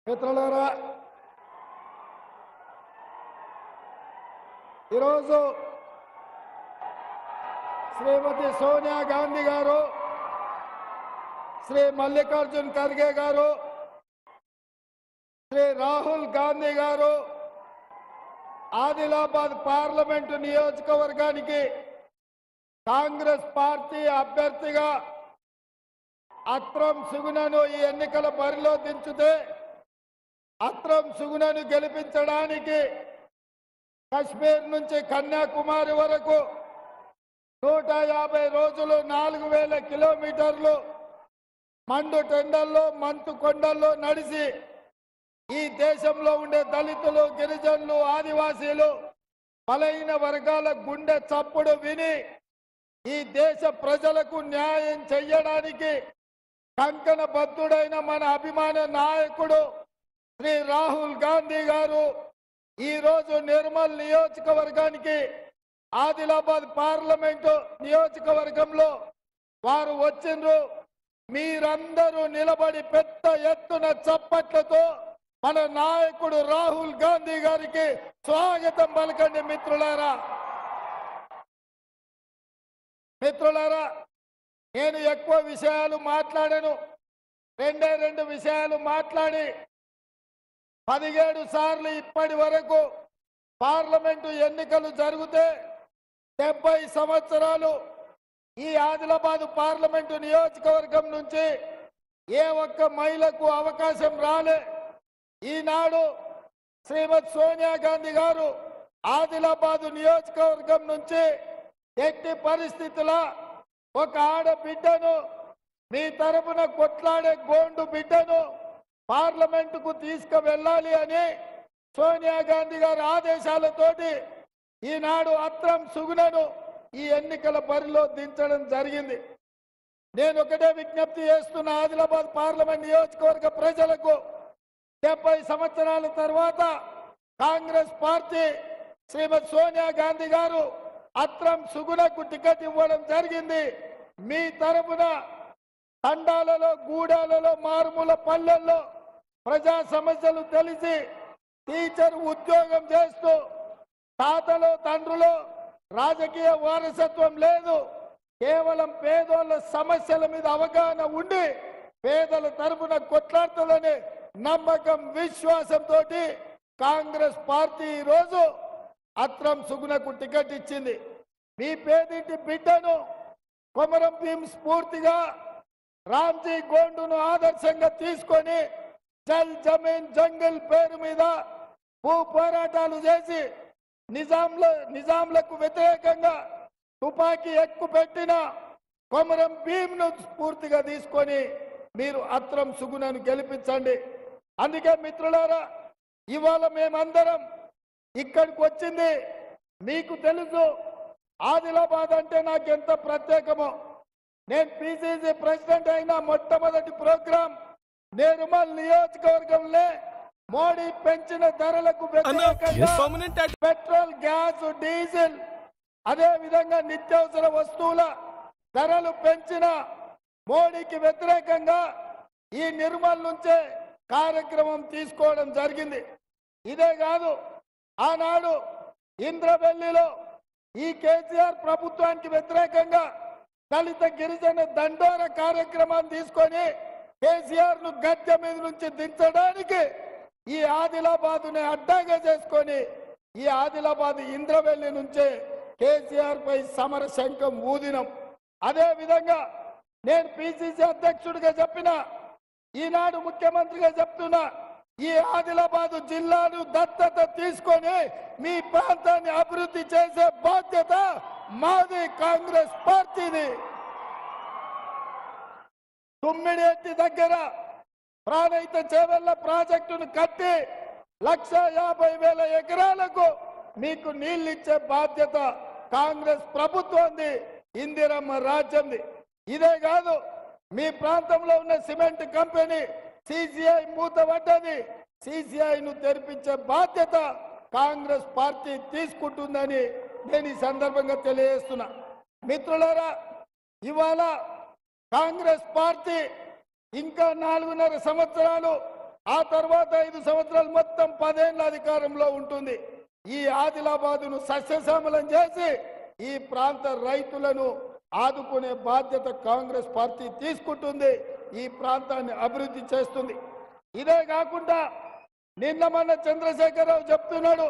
మిత్రులారా, ఈరోజు శ్రీమతి సోనియా గాంధీ గారు, శ్రీ మల్లికార్జున్ ఖర్గే గారు, శ్రీ రాహుల్ గాంధీ గారు ఆదిలాబాద్ పార్లమెంటు నియోజకవర్గానికి కాంగ్రెస్ పార్టీ అభ్యర్థిగా అత్రం సుగుణను ఈ ఎన్నికల బరిలో దించితే అత్రం సుగుణను గెలిపించడానికి కశ్మీర్ నుంచి కన్యాకుమారి వరకు 150 రోజులు 4000 కిలోమీటర్లు మండు టెండల్లో మంచు కొండల్లో నడిచి ఈ దేశంలో ఉండే దళితులు, గిరిజనులు, ఆదివాసీలు, బలహీన వర్గాల గుండె చప్పుడు విని ఈ దేశ ప్రజలకు న్యాయం చెయ్యడానికి కంకణబద్ధుడైన మన అభిమాన నాయకుడు శ్రీ రాహుల్ గాంధీ గారు ఈరోజు నిర్మల్ నియోజకవర్గానికి ఆదిలాబాద్ పార్లమెంటు నియోజకవర్గంలో వారు వచ్చిండ్రు. మీరందరూ నిలబడి పెద్ద ఎత్తున చప్పట్లతో మన నాయకుడు రాహుల్ గాంధీ గారికి స్వాగతం పలకండి. మిత్రులారా, నేను ఎక్కువ విషయాలు మాట్లాడాను. రెండు విషయాలు మాట్లాడి 17 సార్లు ఇప్పటి వరకు పార్లమెంటు ఎన్నికలు జరిగితే 70 సంవత్సరాలు ఈ ఆదిలాబాద్ పార్లమెంటు నియోజకవర్గం నుంచి ఏ ఒక్క మహిళకు అవకాశం రాలే. ఈనాడు శ్రీమతి సోనియా గాంధీ గారు ఆదిలాబాద్ నియోజకవర్గం నుంచి ఎట్టి పరిస్థితుల ఒక ఆడబిడ్డను, మీ తరపున కొట్లాడే గోండు బిడ్డను పార్లమెంటుకు తీసుకువెళ్ళాలి అని సోనియా గాంధీ గారి ఆదేశాలతోటి ఈనాడు అత్రం సుగుణను ఈ ఎన్నికల బరిలో దించడం జరిగింది. నేను ఒకటే విజ్ఞప్తి చేస్తున్న ఆదిలాబాద్ పార్లమెంట్ నియోజకవర్గ ప్రజలకు, 70 సంవత్సరాల తర్వాత కాంగ్రెస్ పార్టీ శ్రీమతి సోనియా గాంధీ గారు అత్రం సుగుణకు టికెట్ ఇవ్వడం జరిగింది. మీ తరపున తండాలలో, గూడాలలో, మారుమూల పల్లెల్లో ప్రజా సమస్యలు తెలిసి టీచర్ ఉద్యోగం చేస్తూ తాతలు, తండ్రులు రాజకీయ వారసత్వం లేదు, కేవలం పేదోళ్ళ సమస్యల మీద అవగాహన ఉండి పేదల తరపున కొట్లాడుతుందనే నమ్మకం, విశ్వాసంతో కాంగ్రెస్ పార్టీ ఈరోజు అత్రం సుగుణకు టికెట్ ఇచ్చింది. మీ పేదింటి బిడ్డను కొమరం భీం స్ఫూర్తిగా రామ్జీ గోండును ఆదర్శంగా తీసుకొని జల్ జమీన్ జంగల్ పేరు మీద భూ పోరాటాలు చేసి నిజాంలకు వ్యతిరేకంగా తుపాకీ ఎక్కుపెట్టిన కొమరం భీంను స్ఫూర్తిగా తీసుకొని మీరు అత్రం సుగుణను గెలిపించండి. అందుకే మిత్రులారా, ఇవాళ మేమందరం ఇక్కడికి వచ్చింది. మీకు తెలుసు ఆదిలాబాద్ అంటే నాకు ఎంత ప్రత్యేకమో. నేను పిసిసి ప్రెసిడెంట్ అయిన మొట్టమొదటి ప్రోగ్రాం నిర్మల్ నియోజకవర్గంలో మోడీ పెంచిన ధరలకు వ్యతిరేకంగా పెట్రోల్, గ్యాస్, డీజిల్, అదే విధంగా నిత్యావసర వస్తువుల ధరలు పెంచిన మోడీకి వ్యతిరేకంగా ఈ నిర్మల్ నుంచే కార్యక్రమం తీసుకోవడం జరిగింది. ఇదే కాదు, ఆనాడు ఇంద్రవెల్లిలో ఈ కేసీఆర్ ప్రభుత్వానికి వ్యతిరేకంగా దళిత గిరిజన దండోర కార్యక్రమాన్ని తీసుకొని కేసీఆర్ ను గద్దె మీద నుంచి దించడానికి ఈ ఆదిలాబాదుని అడ్డాగా చేసుకొని ఈ ఆదిలాబాద్ ఇంద్రవెల్లి నుంచే కేసీఆర్ పై సమర శంఖం ఊదినం. అదే విధంగా నేను పిసిసి అధ్యక్షుడిగా చెప్పిన, ఈనాడు ముఖ్యమంత్రిగా చెప్తున్నా, ఈ ఆదిలాబాద్ జిల్లాను దత్తత తీసుకొని మీ ప్రాంతాన్ని అభివృద్ధి చేసే బాధ్యత మాది, కాంగ్రెస్ పార్టీది. తుమ్మిడిఎట్టి దగ్గర ప్రాణహిత చేవెళ్ల ప్రాజెక్టును కట్టి 1,50,000 ఎకరాలకు మీకు నీళ్లు ఇచ్చే బాధ్యత కాంగ్రెస్ ప్రభుత్వంది, ఇందిరమ్మ రాజ్యంది. ఇదే కాదు, మీ ప్రాంతంలో ఉన్న సిమెంట్ కంపెనీ సిసిఐ మూతపడ్డది, సిసిఐను తెరిపించే బాధ్యత కాంగ్రెస్ పార్టీ తీసుకుంటుందని నేను ఈ సందర్భంగా తెలియజేస్తున్నా. మిత్రులారా, ఇవాళ కాంగ్రెస్ పార్టీ ఇంకా 4.5 సంవత్సరాలు ఆ తర్వాత 5 సంవత్సరాలు మొత్తం 10 ఏళ్ల అధికారంలో ఉంటుంది. ఈ ఆదిలాబాదును సస్యశ్యామలం చేసి ఈ ప్రాంత రైతులను ఆదుకునే బాధ్యత కాంగ్రెస్ పార్టీ తీసుకుంటుంది. ఈ ప్రాంతాన్ని అభివృద్ధి చేస్తుంది. ఇదే కాకుండా నిన్న మొన్న చంద్రశేఖరరావు చెప్తున్నాడు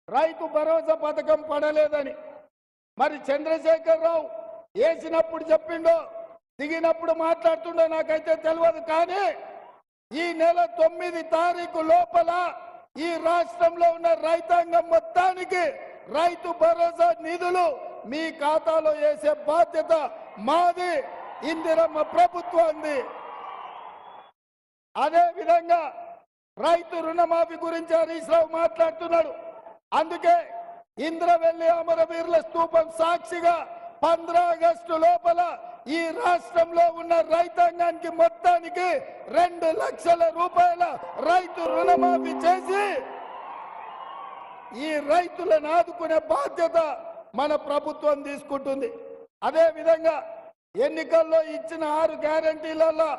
రైతు భరోసా పథకం పడలేదని. మరి చంద్రశేఖరరావు వేసినప్పుడు చెప్పిండో దిగినప్పుడు మాట్లాడుతుండో నాకైతే తెలియదు. కానీ ఈ నెల 9 తారీఖు లోపల ఈ రాష్ట్రంలో ఉన్న రైతాంగం మొత్తానికి రైతు భరోసా నిధులు మీ ఖాతాలో వేసే బాధ్యత మాది, ఇందిరమ్మ ప్రభుత్వాన్ని. అదే విధంగా రైతు రుణమాఫీ గురించి హరీష్ రావు మాట్లాడుతున్నాడు. అందుకే ఇంద్రవెల్లి అమరవీరుల స్తూపం సాక్షిగా 15 ఆగస్టు లోపల ఈ రాష్ట్రంలో ఉన్న రైతాంగానికి మొత్తానికి 2 లక్షల రూపాయల రైతు రుణమాఫీ చేసి ఈ రైతులను ఆదుకునే బాధ్యత మన ప్రభుత్వం తీసుకుంటుంది. అదే విధంగా ఎన్నికల్లో ఇచ్చిన 6 గ్యారంటీలలో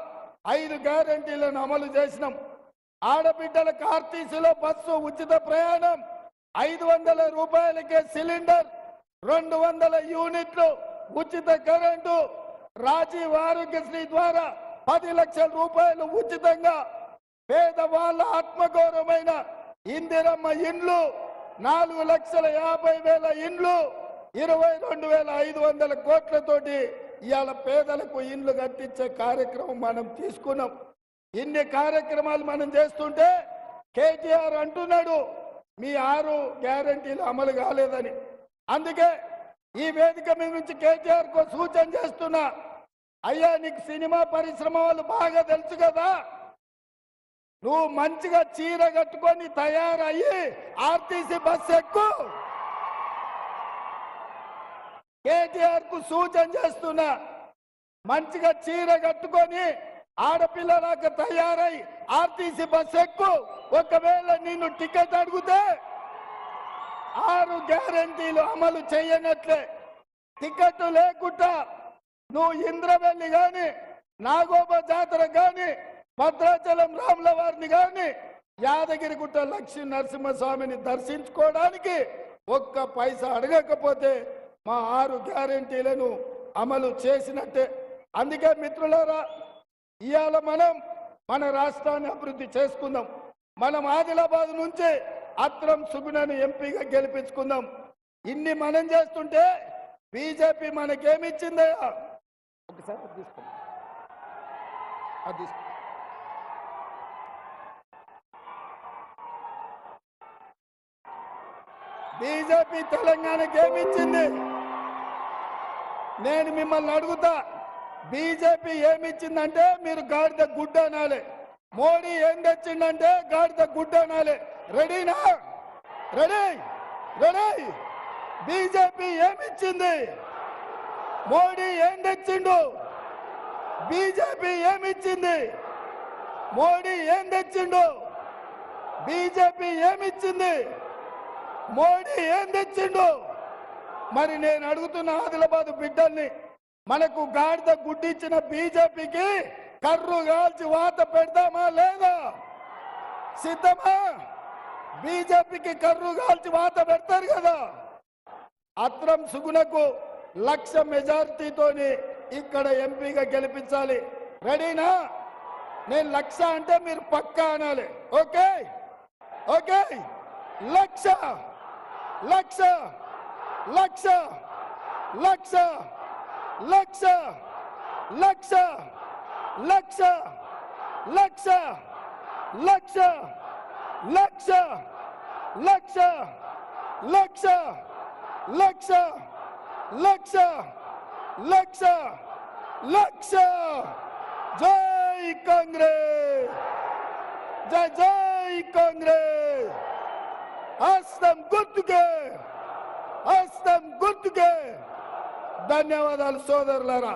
5 గ్యారంటీలను అమలు చేసినాం. ఆడబిడ్డలకు ఆర్టీసీలో బస్సు ఉచిత ప్రయాణం, 500 రూపాయలకే సిలిండర్, 200 యూనిట్లు ఉచిత కరెంటు, రాజీవ్ ఆరోగ్యశ్రీ ద్వారా 10 లక్షల రూపాయలు ఉచితంగా, పేదవాళ్ళ ఆత్మగౌరవమైన ఇందిరమ్మ ఇండ్లు, 4,50,000 ఇండ్లు, 22,500 కోట్లతోటి ఇవాళ పేదలకు ఇండ్లు కట్టించే కార్యక్రమం మనం తీసుకున్నాం. ఇన్ని కార్యక్రమాలు మనం చేస్తుంటే కేటీఆర్ అంటున్నాడు మీ 6 గ్యారంటీలు అమలు కాలేదని. అందుకే ఈ వేదిక మీద నుంచి కేటీఆర్ కు సూచన చేస్తున్నా, అయ్యా నీకు సినిమా పరిశ్రమ వాళ్ళు బాగా తెలుసు కదా, నువ్వు మంచిగా చీర కట్టుకొని తయారయ్యి ఆర్టీసీ బస్ ఎక్కు. కేటీఆర్ కు సూచన చేస్తున్నా, మంచిగా చీర కట్టుకొని ఆడపిల్లలాగా తయారై ఆర్టీసీ బస్ ఎక్కు. ఒకవేళ నిన్ను టికెట్ అడిగితే 6 గ్యారంటీలు అమలు చేయనట్లే. టికెట్ లేకుండా నువ్వు ఇంద్రవెల్లి గాని, నాగోబ జాతర గాని, భద్రాచలం రాముల వారిని గాని, యాదగిరిగుట్ట లక్ష్మీ నరసింహస్వామిని దర్శించుకోవడానికి 1 పైసా అడగకపోతే మా 6 గ్యారంటీలను అమలు చేసినట్టే. అందుకే మిత్రులారా, ఇవాళ మనం మన రాష్ట్రాన్ని అభివృద్ధి చేసుకుందాం. మనం ఆదిలాబాద్ నుంచి అత్రం సుగుణను ఎంపీగా గెలిపించుకుందాం. ఇన్ని మనం చేస్తుంటే బీజేపీ మనకేమిచ్చిందయ్యా? ఒకసారి తీసుకోండి, అది తీసుకో. బీజేపీ తెలంగాణకి ఏమిచ్చింది? నేను మిమ్మల్ని అడుగుతా, బీజేపీ ఏమిచ్చిందంటే మీరు గాడిద గుడ్డ అనాలి. మోడీ ఏం తెచ్చిందంటే గాడిద గుడ్డ అనాలి. రెడీనా? Ready ready. బీజేపీ ఏమిచ్చింది? మోడీ ఏం తెచ్చిండు? బీజేపీ ఏమిచ్చింది? మోడీ ఏం తెచ్చిండు? బీజేపీ ఏమిచ్చింది? మోడీ ఏం తెచ్చిండు? మరి నేను అడుగుతున్న ఆదిలాబాద్ బిడ్డల్ని, మనకు గాడిద గుడ్డిచ్చిన బీజేపీకి కర్రు కాల్చి వాత పెడతామా లేదా? సిద్ధమా? బీజేపీకి కర్రు కాల్చి వాత పెడతారు కదా. అత్రం సుగుణకు 1,00,000 మెజారిటీతోని ఇక్కడ ఎంపీగా గెలిపించాలి. రెడీనా? నేను 1,00,000 అంటే మీరు పక్కా అనాలి. Okay okay. 1,00,000 1,00,000 1,00,000 1,00,000 1,00,000 1,00,000 1,00,000 1,00,000 1,00,000 1,00,000 1,00,000 1,00,000 1,00,000 1,00,000 1,00,000 జై కాంగ్రెస్, జై జై కాంగ్రెస్. హస్తం గుర్తుకే, హస్తం గుర్తుకే. ధన్యవాదాలు సోదరులారా.